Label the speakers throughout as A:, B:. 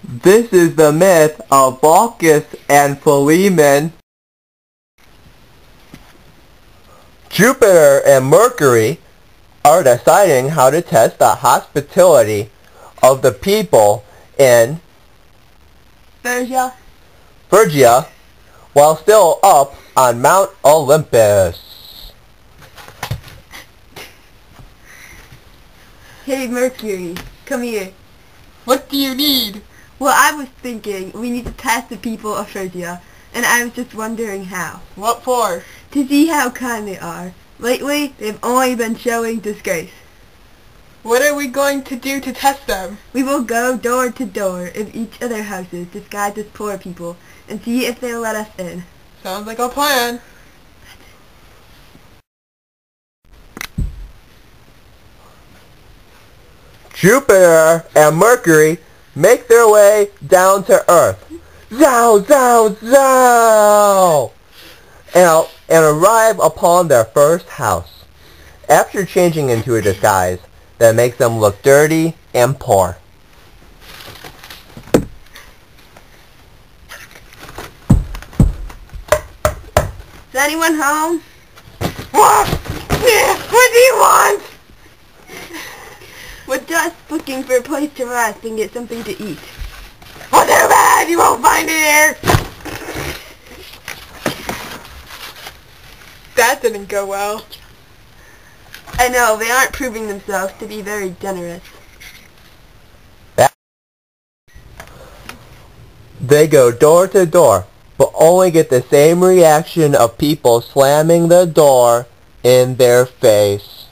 A: This is the myth of Baucis and Philemon. Jupiter and Mercury are deciding how to test the hospitality of the people in Phrygia while still up on Mount Olympus.
B: Hey Mercury, come here.
C: What do you need?
B: Well, I was thinking we need to test the people of Phrygia, and I was just wondering how.
C: What for?
B: To see how kind they are. Lately, they've only been showing disgrace.
C: What are we going to do to test them?
B: We will go door to door in each of their houses disguised as poor people and see if they'll let us in.
C: Sounds like a plan.
A: Jupiter and Mercury make their way down to Earth. Zow, zow, zow! And arrive upon their first house. After changing into a disguise that makes them look dirty and poor.
B: Is anyone home?
C: What? What do you want?
B: We're just looking for a place to rest and get something to eat.
C: Well, too bad you won't find it here. That didn't go well.
B: I know, they aren't proving themselves to be very generous.
A: They go door to door, but only get the same reaction of people slamming the door in their face.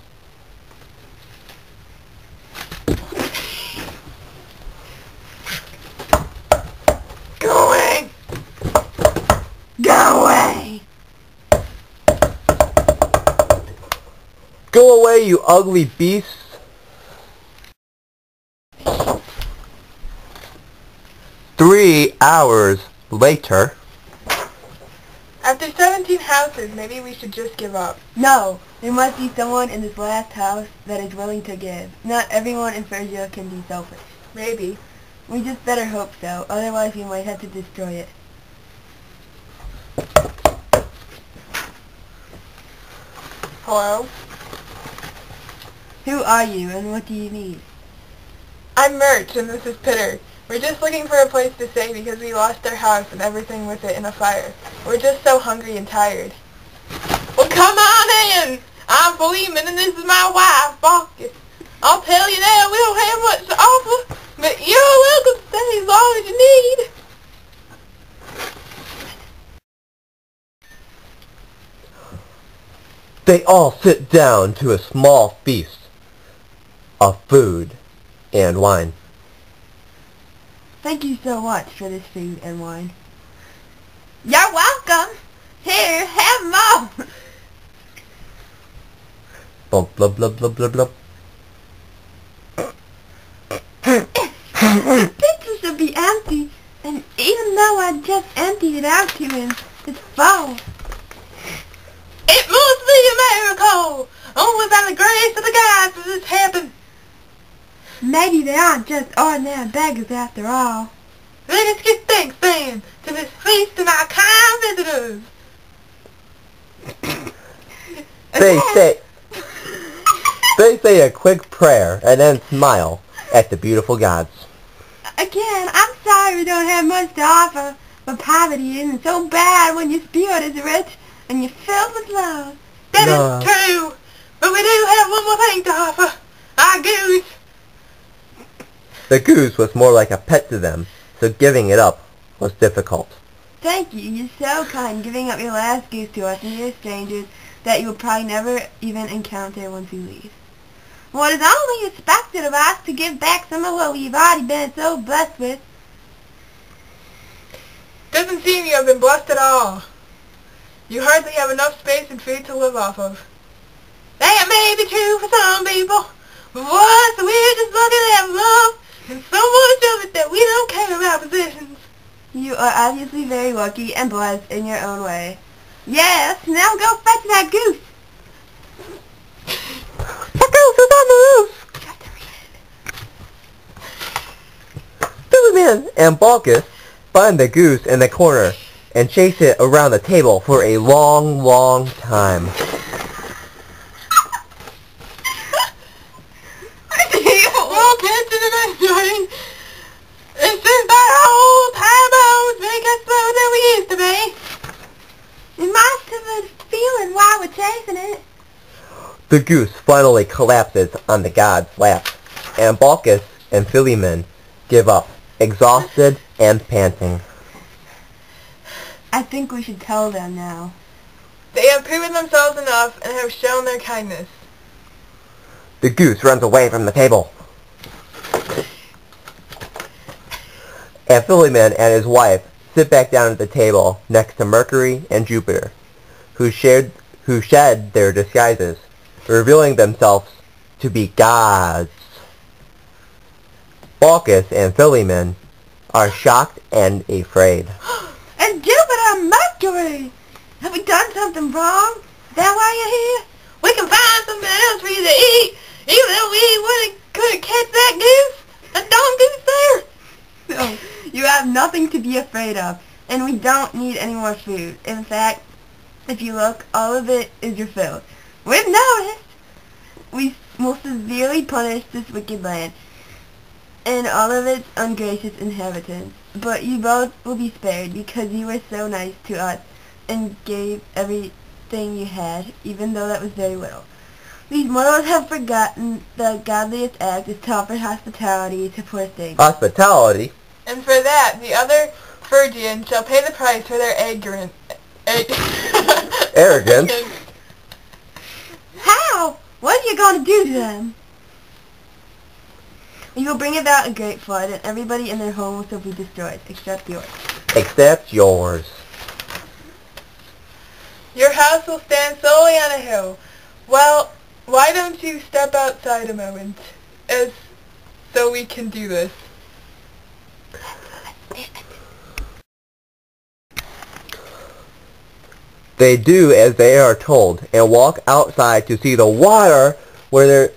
C: Go away.
B: Go away!
A: Go away, you ugly beasts! Three hours later.
C: After 17 houses, maybe we should just give up.
B: No, there must be someone in this last house that is willing to give. Not everyone in Phrygia can be selfish.
C: Maybe.
B: We just better hope so, otherwise we might have to destroy it.
C: Hello?
B: Who are you and what do you need?
C: I'm Merch and this is Pitter. We're just looking for a place to stay because we lost our house and everything with it in a fire. We're just so hungry and tired. Well, come on in! I'm Philemon and this is my wife, Baucis. I'll tell you now, we don't have much to offer, but you're welcome to stay as long as you need.
A: They all sit down to a small feast of food and wine.
B: Thank you so much for this food and wine. You're welcome! Here, have more!
A: Blub, blub, blub, blub, blub, blub.
B: The picture should be empty, and even though I just emptied it out to him, it's full.
C: It must be a miracle! Only by the grace of the gods does this happen.
B: Maybe they aren't just ordinary beggars after all.
C: Let us give thanks then to this feast and our kind visitors.
A: They say a quick prayer and then smile at the beautiful gods.
B: Again, I'm sorry we don't have much to offer, but poverty isn't so bad when your spirit is rich and you're filled with love.
C: That is true, but we do have one more thing to offer. Our goose.
A: The goose was more like a pet to them, so giving it up was difficult.
B: Thank you. You're so kind, giving up your last goose to us and you're strangers that you will probably never even encounter once you leave. Well, it is only expected of us to give back some of what we've already been so blessed with.
C: Doesn't seem you have been blessed at all. You hardly have enough space and food to live off of. That may be true for some people, but for us, we're just lucky to have love and so much of it that we don't care about possessions.
B: You are obviously very lucky and blessed in your own way. Yes, now go fetch that goose.
A: The goose is on the roof.
B: Try to read it.
A: This is Philemon and Baucis find the goose in the corner and chase it around the table for a long, long time.
C: Well, kids in the enjoying. It's just that old time bones make us slower than we used to be.
B: You must have been feeling while we're chasing it.
A: The goose finally collapses on the god's lap, and Baucis and Philemon give up, exhausted and panting.
B: I think we should tell them now.
C: They have proven themselves enough and have shown their kindness.
A: The goose runs away from the table. And Philemon and his wife sit back down at the table next to Mercury and Jupiter, who shed their disguises, revealing themselves to be gods. Baucis and Philemon are shocked and afraid.
B: And Jupiter and Mercury! Have we done something wrong? Is that why you're here?
C: We can find something else for you to eat, even though we couldn't catch that goose. A dumb goose there.
B: No, you have nothing to be afraid of, and we don't need any more food. In fact, if you look, all of it is your food. We've noticed. We will severely punish this wicked land and all of its ungracious inhabitants. But you both will be spared because you were so nice to us and gave everything you had, even though that was very little. These mortals have forgotten the godliest act is to offer hospitality to poor strangers.
A: Hospitality?
C: And for that, the other Phrygians shall pay the price for their arrogance.
A: Arrogance?
B: How? What are you going to do to them? You will bring about a great flood, and everybody in their homes will be destroyed, except yours.
A: Except yours.
C: Your house will stand solely on a hill. Well, why don't you step outside a moment, so we can do this.
A: They do as they are told and walk outside to see the water where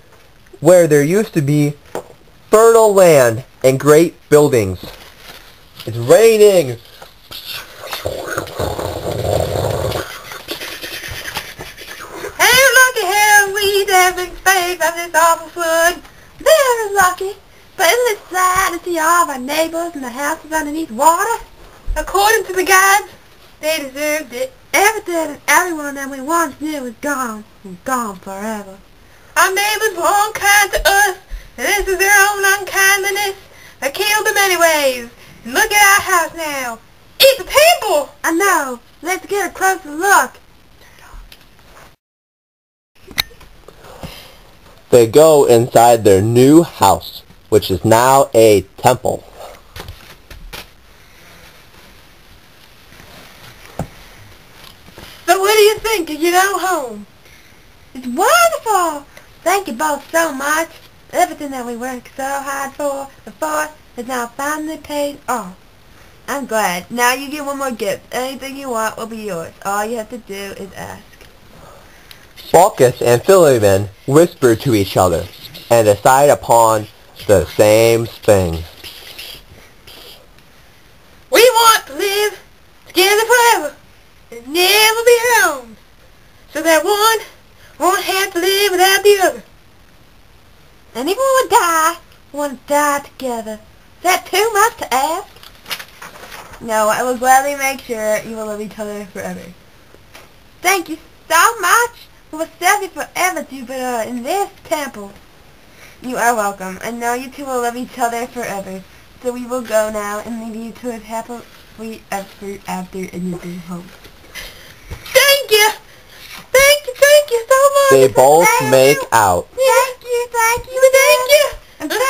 A: there used to be fertile land and great buildings. It's raining.
C: Hey, looky here, we have been saved from this awful flood.
B: Very lucky, but isn't it sad to see all of our neighbors and the houses underneath water?
C: According to the gods, they deserved it.
B: Everything and everyone that we once knew is gone, and gone forever.
C: Our neighbors were unkind to us, and this is their own unkindness that killed them anyways. And look at our house now. It's a temple!
B: I know. Let's get a closer look.
A: They go inside their new house, which is now a temple.
C: So what do you think of your new home?
B: It's wonderful. Thank you both so much. Everything that we worked so hard for before is now finally paid off. I'm glad. Now you get one more gift. Anything you want will be yours. All you have to do is ask.
A: Baucis and Philemon whisper to each other and decide upon the same thing.
C: We want to live together forever and never be alone, so that one won't have to live without the other.
B: And if we would die, we want to die together. Is that too much to ask? No, I will gladly make sure you will love each other forever. Thank you so much. We will serve you forever, Jupiter, in this temple. You are welcome. I know you two will love each other forever. So we will go now and leave you to live happily ever after in your new home.
C: Thank you! Thank you so much!
A: They both make out.
B: Thank you.
C: Thank you!
B: And farewell.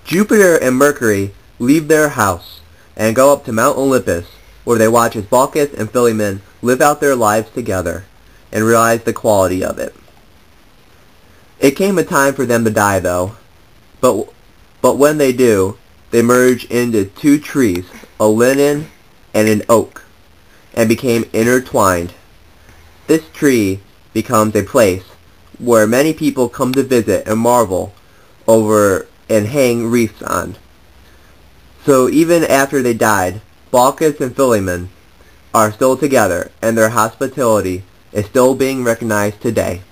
A: Jupiter and Mercury leave their house and go up to Mount Olympus, where they watch as Baucis and Philemon live out their lives together and realize the quality of it. It came a time for them to die, though, but when they do, they merge into two trees, a linden and an oak, and became intertwined. This tree becomes a place where many people come to visit and marvel over and hang wreaths on. So even after they died, Baucis and Philemon are still together, and their hospitality is still being recognized today.